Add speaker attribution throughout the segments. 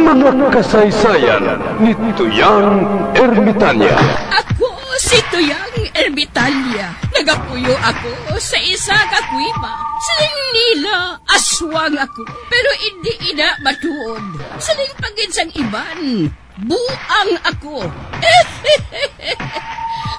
Speaker 1: Mga kasaysayan ni Tuyang Ermitanya.
Speaker 2: Ako si Tuyang Ermitanya. Nagapuyo ako sa isa ka kuiba. Siling nila, aswang ako. Pero hindi ina matuod. Siling paginsang iban, buang ako.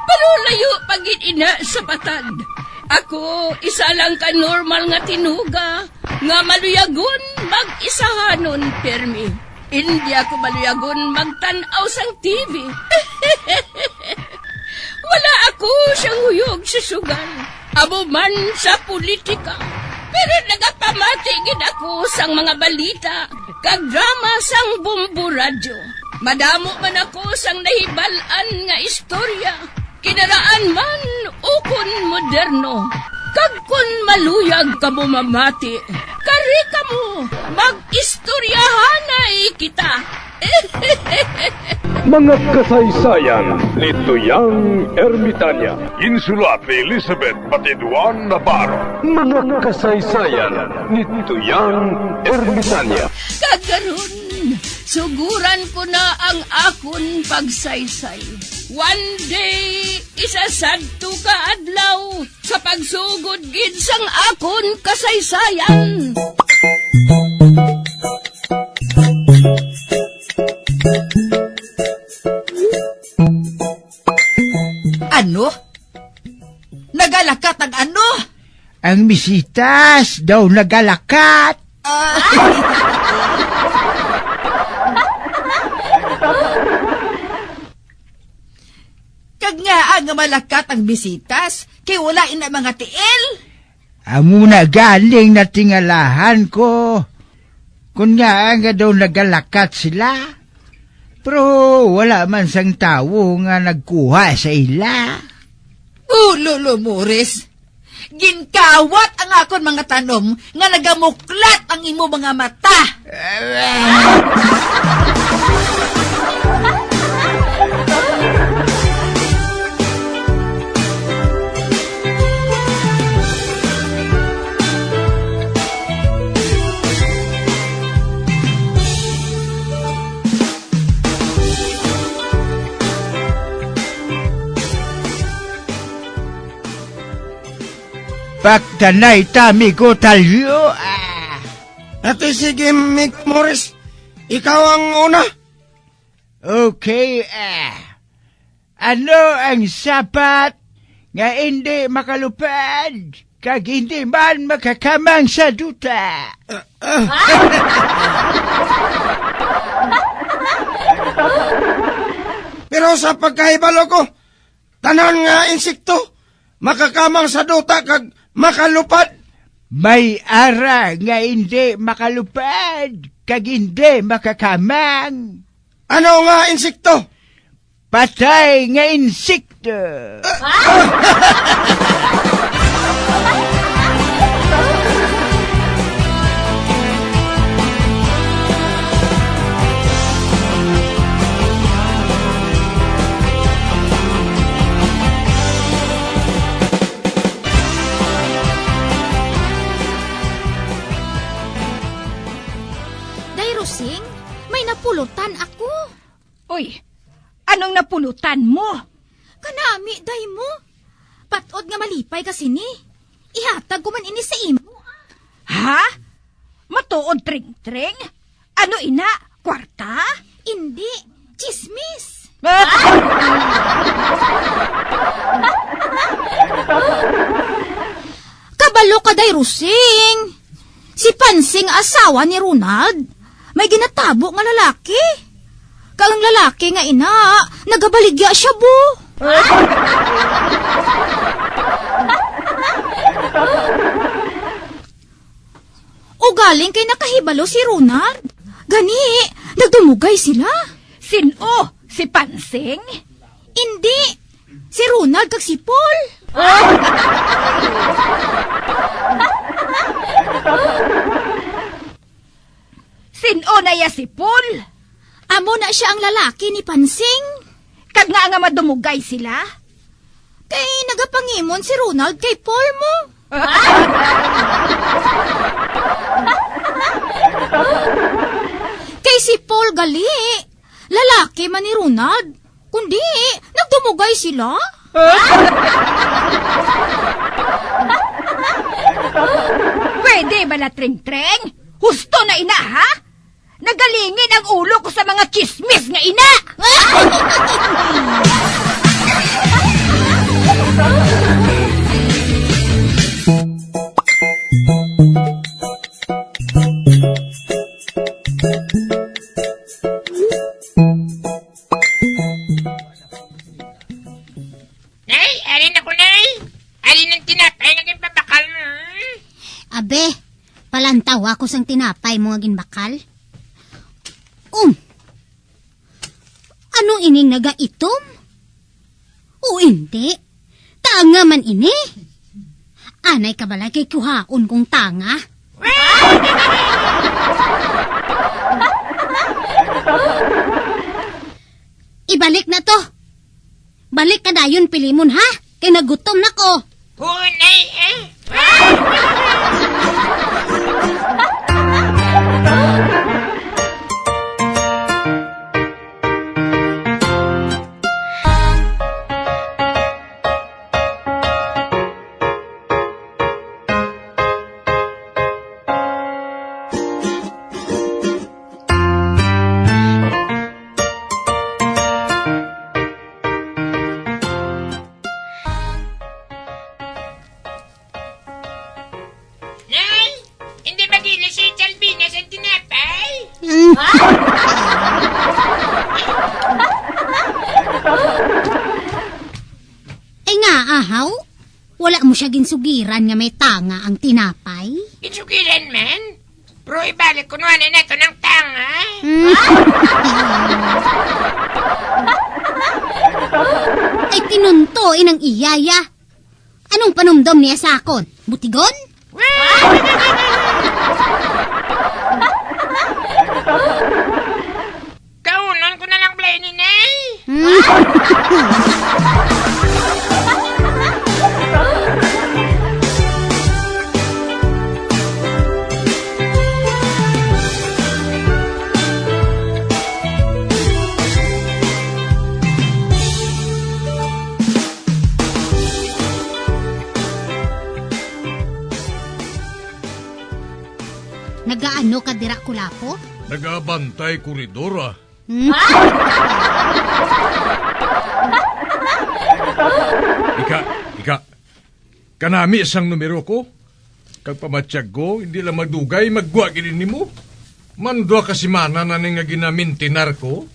Speaker 2: Pero layo pagin ina sa patad. Ako, isa lang ka normal nga tinuga, nga maluyagon mag-isahanon permi. Hindi ako maluyagon magtanaw sang TV. Wala ako siyang huyog sa sugal, amo man sa politika. Pero nagapamatagin ako sang mga balita, kag drama sang bumbu radyo. Madamo man ako sang nahibalan nga istorya, kinaraan man ukon moderno. Kag kun maluyag ka mo mamati, kari ka mo, mag-istoryahanay kita.
Speaker 1: Mga kasaysayan ni Tuyang Ermitanya. Insulat ni Elizabeth Batiduan Navarro. Mga kasaysayan ni Tuyang Ermitanya.
Speaker 2: Kagaron, suguran ko na ang akon pagsaysay. One day, isasadto ka adlaw sa pagsugod gid sang akon kasaysayan.
Speaker 3: Ano? Nagalakat ang ano?
Speaker 4: Ang misitas daw nagalakat.
Speaker 3: Kag nga ang malakat ang bisitas, kay wala ina mga tiil.
Speaker 4: Amo na galing na tingalahan ko. Kung nga daw nagalakat sila. Pero wala man sang tawo nga nagkuha sa ila.
Speaker 3: Lolo Morris, ginkawat ang akon mga tanom nga nagamuklat ang imo mga mata.
Speaker 4: Pagtanay tami ko talyo.
Speaker 5: Ate, sige, Mick Morris. Ikaw ang una.
Speaker 4: Okay, ano ang sapat nga hindi makalupad kag hindi man makakamang sa duta?
Speaker 5: Pero sa pagkahibalo ko, tanan nga insekto, makakamang sa duta kag makalupad.
Speaker 4: May ara nga hindi makalupad kag hindi makakamang.
Speaker 5: Ano nga insekto?
Speaker 4: Patay nga insekto.
Speaker 6: Rosing, may napulutan ako.
Speaker 2: Uy, anong napulutan mo?
Speaker 6: Kanami, day mo. Patod nga malipay kasi ni. Ihatag ko man ini sa imo.
Speaker 2: Ha? Matuod tring-tring? Ano ina? Kwarta?
Speaker 6: Hindi, chismis. Kabalo ka, day Rosing. Si Pansing asawa ni Ronald. May ginatabo nga lalaki. Kang lalaki nga ina, nagabaligya siya bo. O galing kay nakahibalo si Ronald. Gani, nagdumugay sila.
Speaker 2: Sino? Si Pansing?
Speaker 6: Hindi, si Ronald kag si Paul.
Speaker 2: Sino na ya si Paul?
Speaker 6: Amo na siya ang lalaki ni Pansing.
Speaker 2: Kag nga madumugay sila?
Speaker 6: Kay nagapangimon si Ronald kay Paul mo. Kay si Paul gali. Lalaki man ni Ronald. Kundi, nagdumugay sila.
Speaker 3: Pwede ba na treng-treng? Husto na ina, ha? Nagalingin ang ulo ko sa mga chismis nga ina!
Speaker 7: Nay, alin ako, Nay. Alin ang tinapay na ginpabakal mo.
Speaker 6: Abe, palantaw ako sang tinapay mo nga ginbakal. Anong ining nagaitom? O hindi? Tanga man ini. Anay ka balay kay kuhaon kong tanga. Ibalik na to. Balik ka dayon pilimon ha. Kay nagutom na ko.
Speaker 7: Oo, Nay, Nay, hindi magili si Chalbina sa tinapay.
Speaker 6: Ay nga, ahaw. Wala mo siya ginsugiran nga may tanga ang tinapay.
Speaker 7: Isugilan man. Pero ibalik ko naman na ito ng tanga.
Speaker 6: Ay tinunto inang iyaya. Anong panumdom niya sa akon? Butigon?
Speaker 7: Kaunon ko na lang play ni Nay.
Speaker 6: Nagaano ka dira kulapo?
Speaker 1: Nagabantay koridora. Ika, kanami isang numero ko. Kag pamatsyag ko, hindi lang magdugay, magwa ginin ni mo. Mandwa kasi mana na nga ginamintinar ko.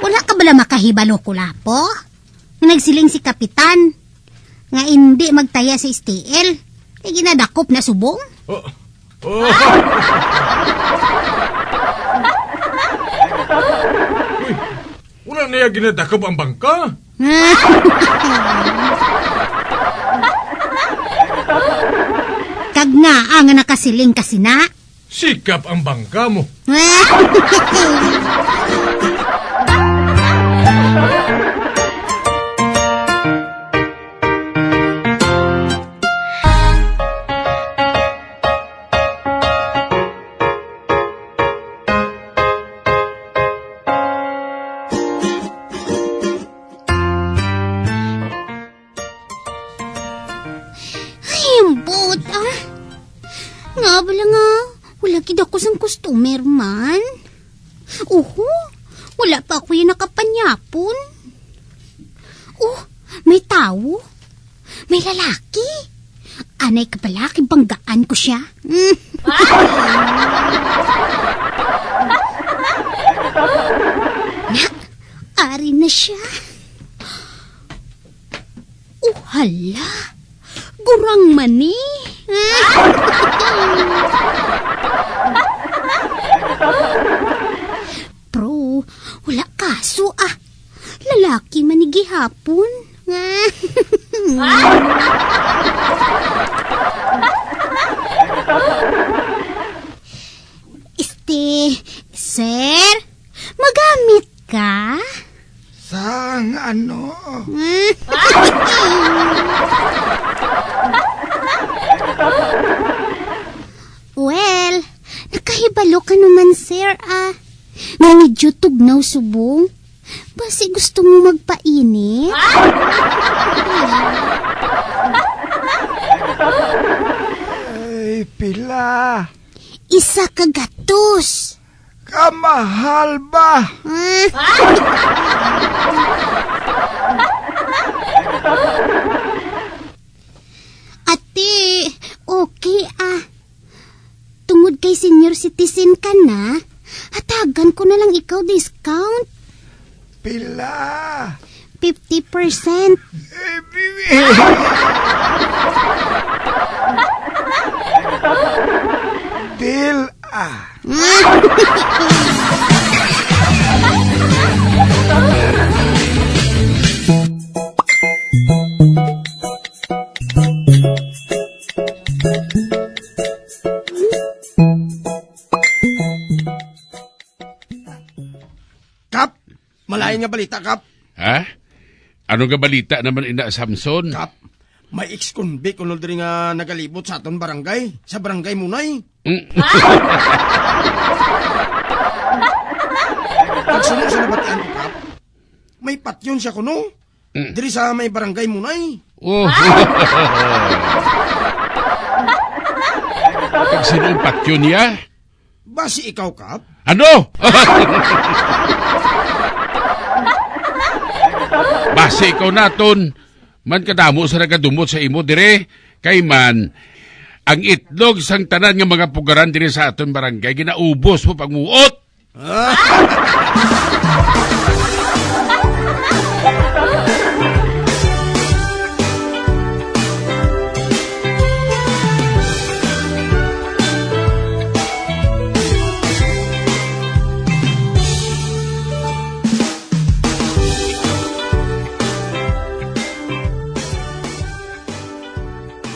Speaker 6: Wala ka bala makahibalo kulapo? Nagsiling si Kapitan nga hindi magtaya sa STL. Kay ginadakop na subong.
Speaker 1: Oh. Uy, wala na yung ginadakap ang bangka.
Speaker 6: Kag nga ang nakasiling kasi na.
Speaker 1: Sikap ang bangka mo.
Speaker 6: Himbot Nga bala nga, wala gid ako sang customer man. Wala pa ako yung nakapanyapon. May tao. May lalaki. Anay ka pala, kibanggaan ko siya. Nak, ari na siya. Hala, gurang mani. Bro, wala kaso lalaki manigihapon. Sir, magamit ka?
Speaker 5: Sang ano?
Speaker 6: dispenser nga medyo tugnaw subong. Basi gusto mo magpainit?
Speaker 5: Ay, pila.
Speaker 6: Isa ka gatos.
Speaker 5: Kamahal ba?
Speaker 6: Ate, okay Tungod kay senior citizen ka na, hatagan ko na lang ikaw discount.
Speaker 5: Pila.
Speaker 6: 50%.
Speaker 5: Deal Kap, malayo nga balita, Kap.
Speaker 8: Ha? Ano nga balita naman ina Samson?
Speaker 5: Kap, may ex-convict unol diri nga nagalibot sa aton barangay. Sa barangay Munay. Pagsunod sa nabatian ko, Kap, may patyon siya kuno. Diri sa may barangay Munay.
Speaker 8: Oh. Pagsinumpat yun niya?
Speaker 5: Basi ikaw, Kap?
Speaker 8: Ano? Base ikaw naton, man kadamo sa nagadumot sa imo dire, kay man, ang itlog sang tanan nga mga pugaran dire sa aton barangay, ginaubos mo pagmuot.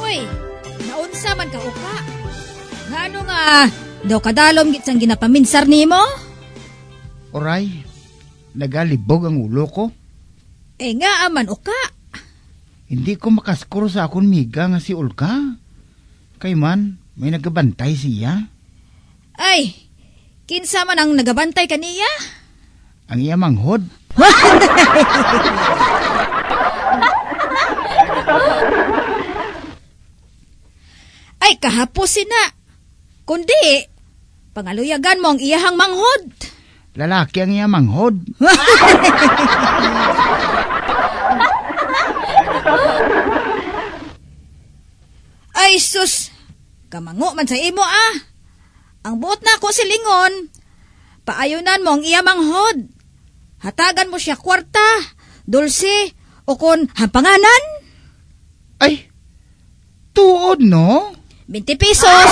Speaker 6: Uy, naunsa man ka uka? Ngano nga, daw kadalom git sang ginapaminsar nimo?
Speaker 4: Oray, nagalibog ang ulo ko.
Speaker 6: Nga aman uka.
Speaker 4: Hindi ko makaskuro sa akong miga nga si Ulka. Kay man, may nagabantay siya.
Speaker 6: Ay, kinsa man ang nagabantay kaniya?
Speaker 4: Ang iya manghod.
Speaker 6: Ay, kahapos sina. Kundi, pangaluyagan mo ang iyahang manghod.
Speaker 4: Lalaki ang iya manghod.
Speaker 6: Ay, sus! Kamango man sa imo Ang buot na ako silingon. Paayunan mo ang iya manghod. Hatagan mo siya kwarta, dulce, o kon hampanganan.
Speaker 4: Ay, tuod no?
Speaker 6: 20 pesos.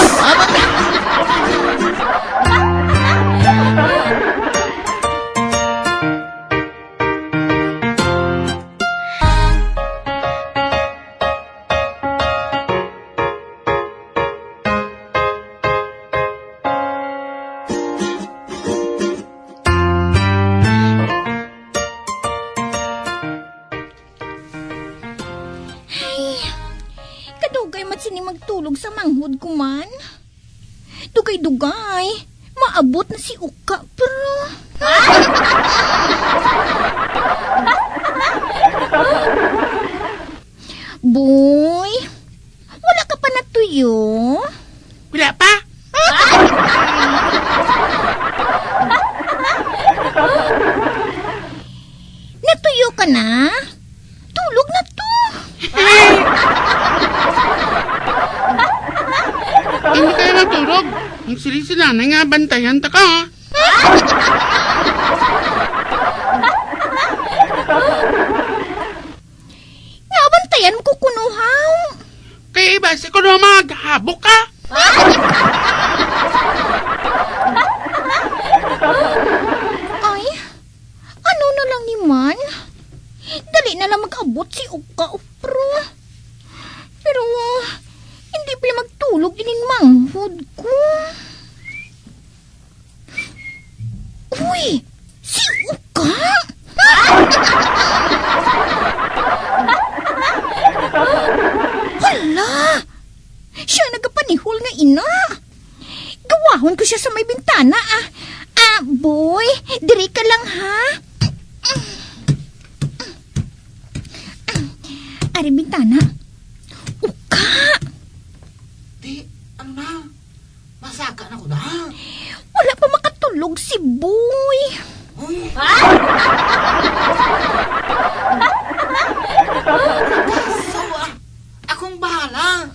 Speaker 6: Kadugay mat sini magtulog sa manghod ko man. Dugay-dugay. Maabot na si Uka, pero... Boy, wala ka pa natuyo?
Speaker 7: Wala pa?
Speaker 6: Natuyo ka na? Tulog na to.
Speaker 7: Hindi kayo natulog. Ang sili si nanay nga bantayan ta ka.
Speaker 6: Nabantayan mo ko kunuhaw.
Speaker 7: Kaya iba si ko na maghabok ka.
Speaker 6: Ay, ano na lang ni Man? Dali na lang mag-abot si Uka, Pero, hindi pa magtulog din manghod ko. Uy, si Uka? Hala, siya nagapanihol nga ina. Kawahon ko siya sa may bintana, ah. Boy, diri ka lang, ha? Ari bintana. Uka!
Speaker 3: Di, ano na? Masaka na ko na.
Speaker 6: Wala pa makatulog si Boy.
Speaker 3: Sawa, akong bahala.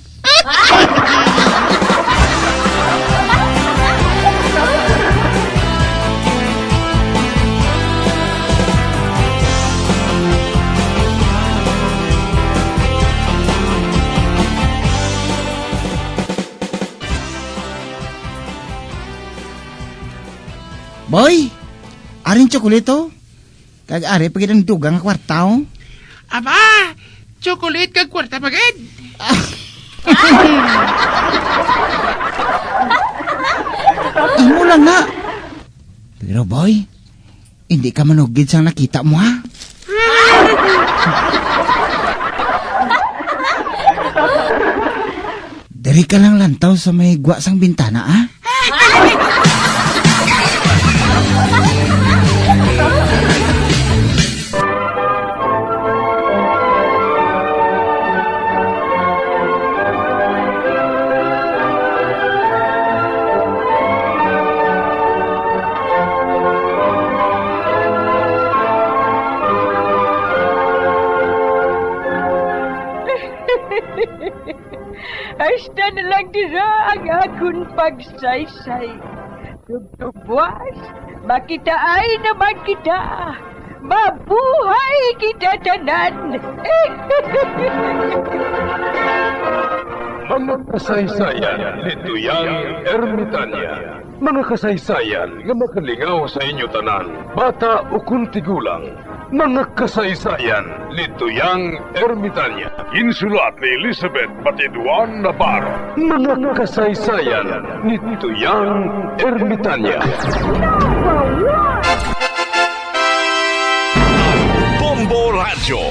Speaker 4: Boy, aring tsokolito. Kag ari pagid ang dugang kwartaw.
Speaker 7: Aba, chocolate kag kwarta bagad.
Speaker 4: Imo lang na. Pero boy, hindi ka manugid sa nakita mo ha. Dari ka lang lantaw sa may gwa sang bintana ha.
Speaker 2: Hasta na lang dira ang akong pagsaysay. Tugtugwas, makita ay naman kita. Mabuhay kita tanan.
Speaker 9: Mga kasaysayan ni Tuyang Ermitanya. Mga kasaysayan nga makalingaw sa inyo tanan, bata o kuntigulang. Mga kasaysayan ni Tuyang Ermitanya. Insulat ni Elizabeth Batiduan Navarro. Mga kasaysayan ni Tuyang Ermitanya.
Speaker 10: Bombo Radio.